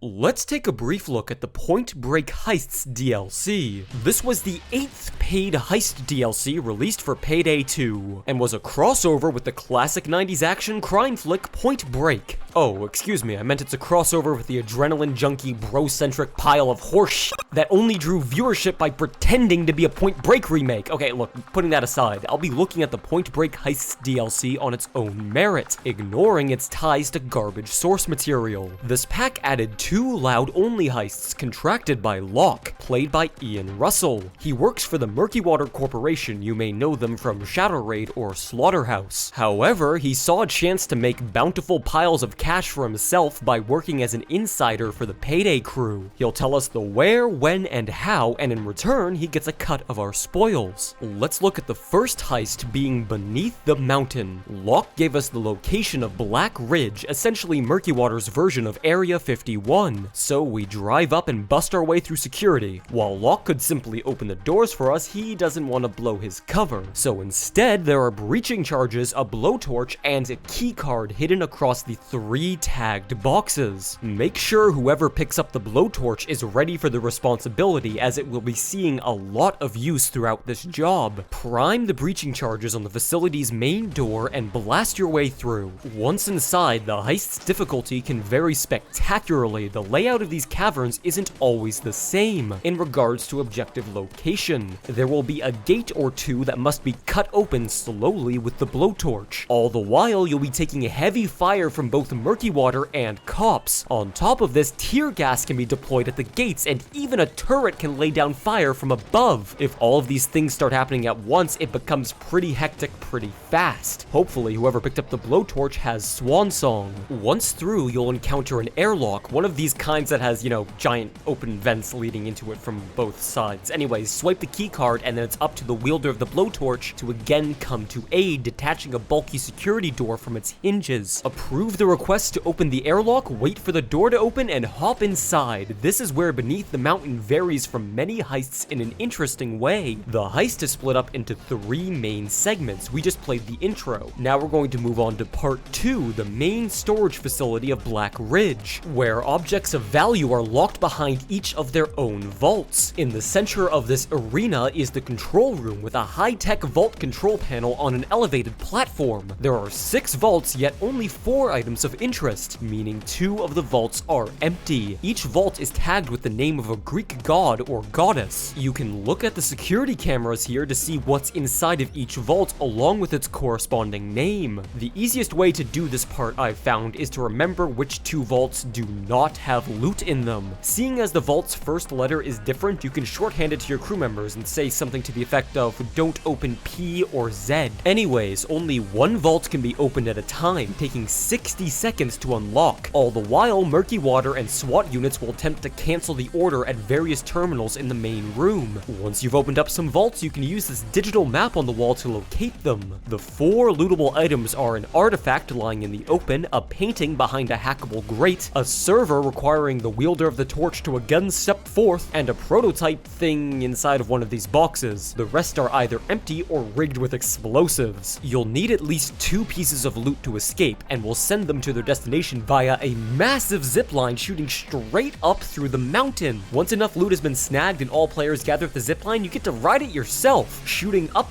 Let's take a brief look at the Point Break Heists DLC. This was the 8th paid Heist DLC released for Payday 2, and was a crossover with the classic 90s action crime flick Point Break. Oh, excuse me, I meant it's a crossover with the adrenaline junkie bro-centric pile of horse that only drew viewership by pretending to be a Point Break remake. Okay, look, putting that aside, I'll be looking at the Point Break Heists DLC on its own merit, ignoring its ties to garbage source material. This pack added 2 loud-only heists contracted by Locke, played by Ian Russell. He works for the Murkywater Corporation. You may know them from Shadow Raid or Slaughterhouse. However, he saw a chance to make bountiful piles of cash for himself by working as an insider for the Payday crew. He'll tell us the where, when, and how, and in return, he gets a cut of our spoils. Let's look at the first heist being Beneath the Mountain. Locke gave us the location of Black Ridge, essentially Murkywater's version of Area 51. So we drive up and bust our way through security. While Locke could simply open the doors for us, he doesn't want to blow his cover. So instead, there are breaching charges, a blowtorch, and a keycard hidden across the 3 tagged boxes. Make sure whoever picks up the blowtorch is ready for the responsibility, as it will be seeing a lot of use throughout this job. Prime the breaching charges on the facility's main door and blast your way through. Once inside, the heist's difficulty can vary spectacularly. The layout of these caverns isn't always the same in regards to objective location. There will be a gate or 2 that must be cut open slowly with the blowtorch. All the while, you'll be taking heavy fire from both Murkywater and cops. On top of this, tear gas can be deployed at the gates, and even a turret can lay down fire from above. If all of these things start happening at once, it becomes pretty hectic pretty fast. Hopefully, whoever picked up the blowtorch has Swan Song. Once through, you'll encounter an airlock, one of these kinds that has, giant open vents leading into it from both sides. Anyways, swipe the key card, and then it's up to the wielder of the blowtorch to again come to aid, detaching a bulky security door from its hinges. Approve the request to open the airlock, wait for the door to open, and hop inside. This is where Beneath the Mountain varies from many heists in an interesting way. The heist is split up into 3 main segments. We just played the intro. Now we're going to move on to part 2, the main storage facility of Black Ridge, where objects of value are locked behind each of their own vaults. In the center of this arena is the control room with a high-tech vault control panel on an elevated platform. There are 6 vaults, yet only 4 items of interest, meaning 2 of the vaults are empty. Each vault is tagged with the name of a Greek god or goddess. You can look at the security cameras here to see what's inside of each vault along with its corresponding name. The easiest way to do this part I've found is to remember which 2 vaults do not have loot in them. Seeing as the vault's first letter is different, you can shorthand it to your crew members and say something to the effect of, "Don't open P or Z." Anyways, only 1 vault can be opened at a time, taking 60 seconds to unlock. All the while, Murkywater and SWAT units will attempt to cancel the order at various terminals in the main room. Once you've opened up some vaults, you can use this digital map on the wall to locate them. The 4 lootable items are an artifact lying in the open, a painting behind a hackable grate, a server requiring the wielder of the torch to again step forth, and a prototype thing inside of one of these boxes. The rest are either empty or rigged with explosives. You'll need at least 2 pieces of loot to escape, and will send them to their destination via a massive zipline shooting straight up through the mountain. Once enough loot has been snagged and all players gather at the zipline, you get to ride it yourself, shooting up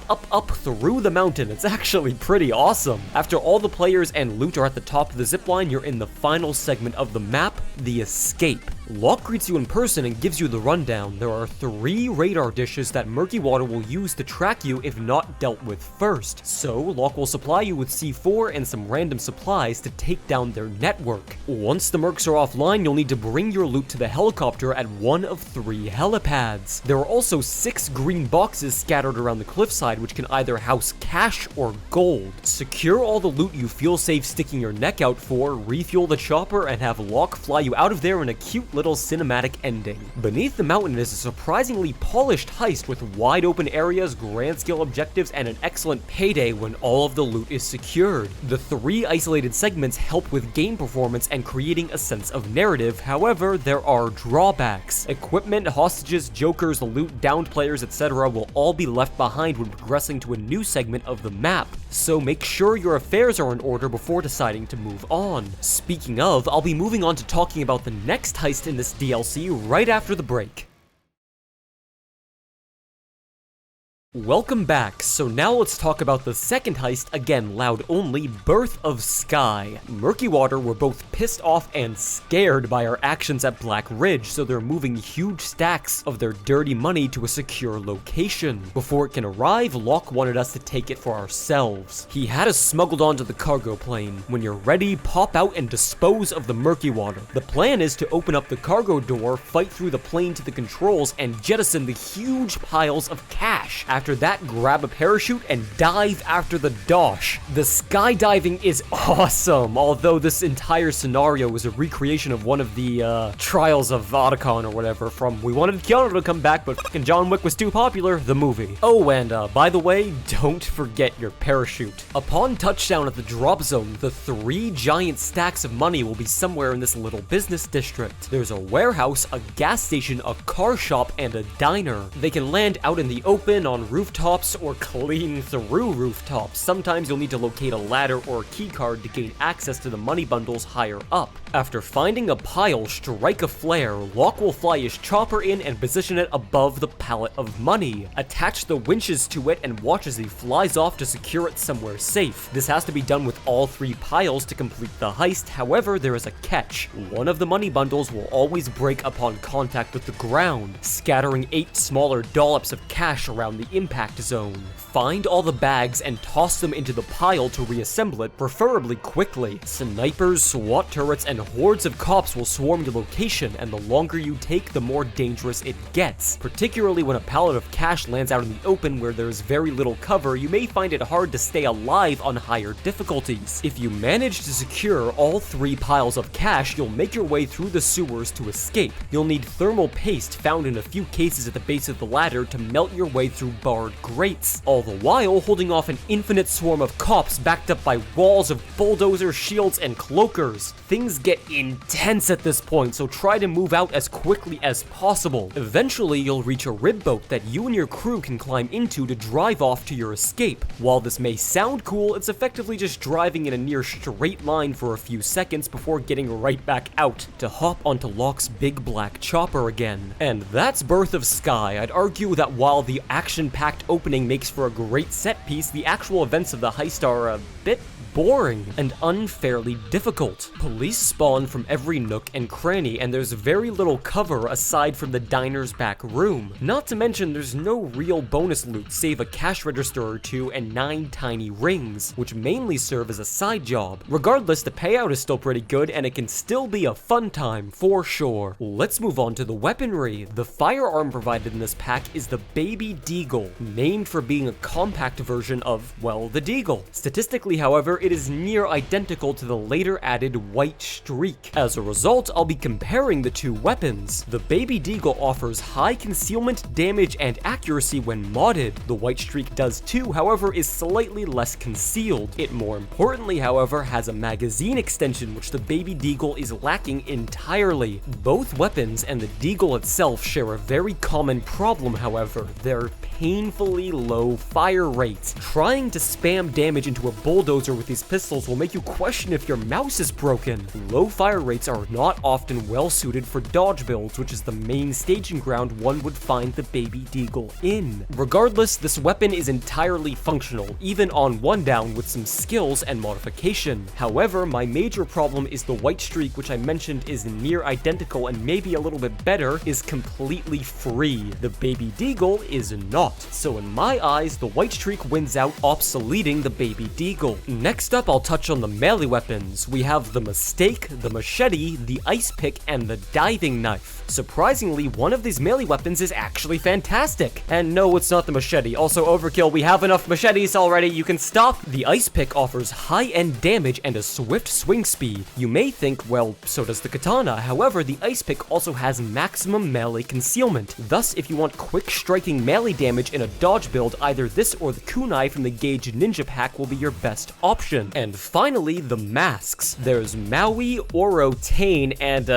through the mountain. It's actually pretty awesome. After all the players and loot are at the top of the zipline, you're in the final segment of the map, the escape. Locke greets you in person and gives you the rundown. There are 3 radar dishes that Murkywater will use to track you if not dealt with first. So, Locke will supply you with C4 and some random supplies to take down their network. Once the Mercs are offline, you'll need to bring your loot to the helicopter at one of 3 helipads. There are also 6 green boxes scattered around the cliffside which can either house cash or gold. Secure all the loot you feel safe sticking your neck out for, refuel the chopper, and have Locke fly you out of there in a cute little cinematic ending. Beneath the Mountain is a surprisingly polished heist with wide open areas, grand scale objectives, and an excellent payday when all of the loot is secured. The 3 isolated segments help with game performance and creating a sense of narrative. However, there are drawbacks. Equipment, hostages, jokers, loot, downed players, etc. will all be left behind when progressing to a new segment of the map. So make sure your affairs are in order before deciding to move on. Speaking of, I'll be moving on to talking about the next heist heist in this DLC right after the break. Welcome back. So now let's talk about the second heist, again loud only, Birth of Sky. Murky Water were both pissed off and scared by our actions at Black Ridge, so they're moving huge stacks of their dirty money to a secure location. Before it can arrive, Locke wanted us to take it for ourselves. He had us smuggled onto the cargo plane. When you're ready, pop out and dispose of the Murky Water. The plan is to open up the cargo door, fight through the plane to the controls, and jettison the huge piles of cash. After that, grab a parachute and dive after the dosh. The skydiving is awesome, although this entire scenario is a recreation of one of the Trials of Otacon or whatever from We Wanted Keanu to come back, but fucking John Wick was too popular, the movie. Oh, and by the way, don't forget your parachute. Upon touchdown at the drop zone, the 3 giant stacks of money will be somewhere in this little business district. There's a warehouse, a gas station, a car shop, and a diner. They can land out in the open, on rooftops, or clean through rooftops. Sometimes you'll need to locate a ladder or a keycard to gain access to the money bundles higher up. After finding a pile, strike a flare. Locke will fly his chopper in and position it above the pallet of money. Attach the winches to it and watch as he flies off to secure it somewhere safe. This has to be done with all 3 piles to complete the heist. However, there is a catch. One of the money bundles will always break upon contact with the ground, scattering 8 smaller dollops of cash around the impact zone. Find all the bags and toss them into the pile to reassemble it, preferably quickly. Snipers, SWAT turrets, and hordes of cops will swarm your location, and the longer you take, the more dangerous it gets. Particularly when a pallet of cash lands out in the open where there's very little cover, you may find it hard to stay alive on higher difficulties. If you manage to secure all 3 piles of cash, you'll make your way through the sewers to escape. You'll need thermal paste found in a few cases at the base of the ladder to melt your way through barred grates, all the while holding off an infinite swarm of cops backed up by walls of bulldozers, shields, and cloakers. Things get intense at this point, so try to move out as quickly as possible. Eventually, you'll reach a rib boat that you and your crew can climb into to drive off to your escape. While this may sound cool, it's effectively just driving in a near straight line for a few seconds before getting right back out to hop onto Locke's big black chopper again. And that's Birth of Sky. I'd argue that while the action-packed opening makes for a great set piece, the actual events of the heist are a bit boring and unfairly difficult. Police spawn from every nook and cranny, and there's very little cover aside from the diner's back room. Not to mention, there's no real bonus loot save a cash register or 2 and 9 tiny rings, which mainly serve as a side job. Regardless, the payout is still pretty good, and it can still be a fun time for sure. Let's move on to the weaponry. The firearm provided in this pack is the Baby Deagle, named for being a compact version of, well, the Deagle. Statistically, however, it is near identical to the later added White Streak. As a result, I'll be comparing the 2 weapons. The Baby Deagle offers high concealment, damage, and accuracy when modded. The White Streak does too, however, is slightly less concealed. It more importantly, however, has a magazine extension, which the Baby Deagle is lacking entirely. Both weapons and the Deagle itself share a very common problem, however: their painfully low fire rates. Trying to spam damage into a bulldozer with these pistols will make you question if your mouse is broken. Low fire rates are not often well suited for dodge builds, which is the main staging ground one would find the Baby Deagle in. Regardless, this weapon is entirely functional, even on 1 down with some skills and modification. However, my major problem is the White Streak, which I mentioned is near identical and maybe a little bit better, is completely free. The Baby Deagle is not. So in my eyes, the White Streak wins out, obsoleting the Baby Deagle. Next up, I'll touch on the melee weapons. We have the Mistake, the Machete, the Ice Pick, and the Diving Knife. Surprisingly, one of these melee weapons is actually fantastic. And no, it's not the Machete. Also overkill, we have enough machetes already, you can stop. The Ice Pick offers high-end damage and a swift swing speed. You may think, well, so does the Katana. However, the Ice Pick also has maximum melee concealment. Thus, if you want quick striking melee damage in a dodge build, either this or the kunai from the Gauge Ninja pack will be your best option. And finally, the masks. There's Maui, Oro, Tane, and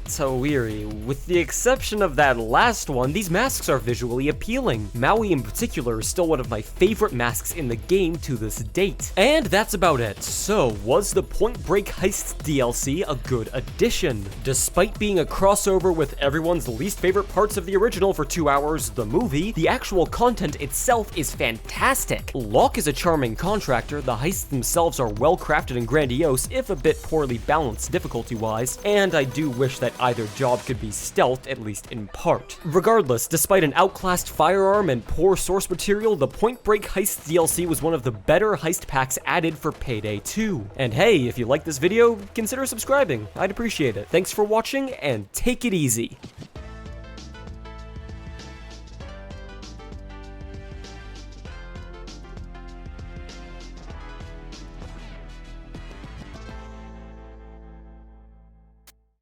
so weary. With the exception of that last one, these masks are visually appealing. Maui in particular is still one of my favorite masks in the game to this date. And that's about it. So, was the Point Break Heists DLC a good addition? Despite being a crossover with everyone's least favorite parts of the original for 2 hours, the movie, the actual content itself is fantastic. Locke is a charming contractor, the heists themselves are well crafted and grandiose, if a bit poorly balanced difficulty-wise, and I do wish that either job could be stealthed, at least in part. Regardless, despite an outclassed firearm and poor source material, the Point Break Heists DLC was one of the better heist packs added for Payday 2. And hey, if you like this video, consider subscribing, I'd appreciate it. Thanks for watching, and take it easy.